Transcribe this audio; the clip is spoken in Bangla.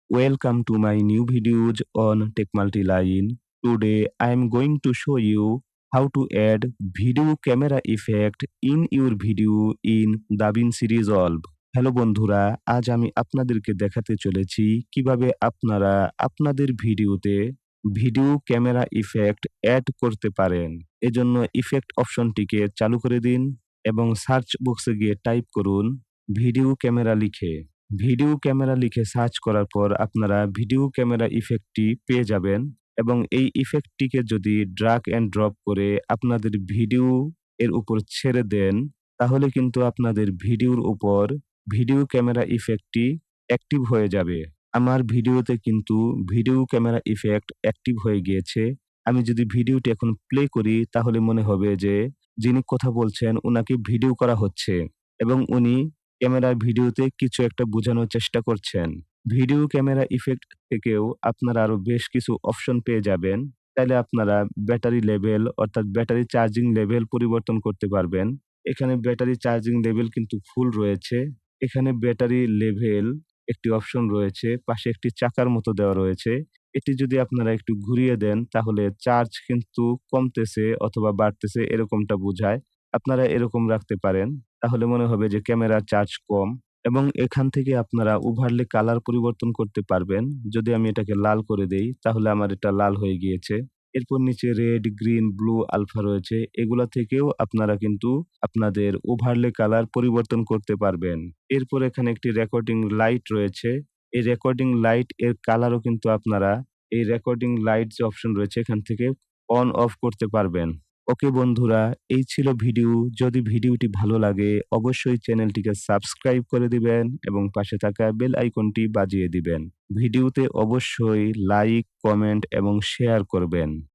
Welcome to my new videos on Tech Multiline. Today I am going to show you how to add video camera effect in your video in DaVinci Resolve. Hello বন্ধুরা, আজ আমি আপনাদেরকে দেখাতে চলেছি কিভাবে আপনারা আপনাদের ভিডিওতে ভিডিও ক্যামেরা ইফেক্ট অ্যাড করতে পারেন। এজন্য ইফেক্ট অপশনটিকে চালু করে দিন এবং সার্চ বক্সে গিয়ে টাইপ করুন ভিডিও ক্যামেরা লিখে। ভিডিও ক্যামেরা লিখে সার্চ করার পর আপনারা ভিডিও ক্যামেরা ইফেক্টটি পেয়ে যাবেন এবং এই ইফেক্টটিকে যদি ড্রাগ অ্যান্ড ড্রপ করে আপনাদের ভিডিও এর উপর ছেড়ে দেন, তাহলে কিন্তু আপনাদের ভিডিওর উপর ভিডিও ক্যামেরা ইফেক্টটি অ্যাক্টিভ হয়ে যাবে। আমার ভিডিওতে কিন্তু ভিডিও ক্যামেরা ইফেক্ট অ্যাক্টিভ হয়ে গিয়েছে। আমি যদি ভিডিওটি এখন প্লে করি তাহলে মনে হবে যে যিনি কথা বলছেন উনাকে ভিডিও করা হচ্ছে এবং উনি ক্যামেরার ভিডিওতে কিছু একটা বোঝানোর চেষ্টা করছেন। ভিডিও ক্যামেরা ইফেক্ট থেকেও আপনারা আরো বেশ কিছু অপশন পেয়ে যাবেন। চাইলে আপনারা ব্যাটারি লেভেল অর্থাৎ ব্যাটারি চার্জিং লেভেল পরিবর্তন করতে পারবেন। এখানে ব্যাটারি চার্জিং লেভেল কিন্তু ফুল রয়েছে। এখানে ব্যাটারি লেভেল একটি অপশন রয়েছে, পাশে একটি চাকার মতো দেওয়া রয়েছে। এটি যদি আপনারা একটু ঘুরিয়ে দেন তাহলে চার্জ কিন্তু কমতেছে অথবা বাড়তেছে এরকমটা বোঝায়। আপনারা এরকম রাখতে পারেন। তাহলে মনে হবে যে ক্যামেরার চার্জ কম এবং এখান থেকে আপনারা ওভারলে কালার পরিবর্তন করতে পারবেন। যদি আমি এটাকে লাল করে দেই তাহলে আমার এটা লাল হয়ে গিয়েছে। এরপর নিচে রেড, গ্রিন, ব্লু, আলফা রয়েছে। এগুলা থেকেও আপনারা কিন্তু আপনাদের ওভারলে কালার পরিবর্তন করতে পারবেন। এরপর এখানে একটি রেকর্ডিং লাইট রয়েছে। এই রেকর্ডিং লাইট এর কালারও কিন্তু আপনারা এই রেকর্ডিং লাইট যে অপশন রয়েছে এখান থেকে অন অফ করতে পারবেন। ওকে বন্ধুরা, এই ছিল ভিডিও। যদি ভিডিওটি ভালো লাগে অবশ্যই চ্যানেলটিকে সাবস্ক্রাইব করে দিবেন এবং পাশে থাকা বেল আইকনটি বাজিয়ে দিবেন। ভিডিওতে অবশ্যই লাইক, কমেন্ট এবং শেয়ার করবেন।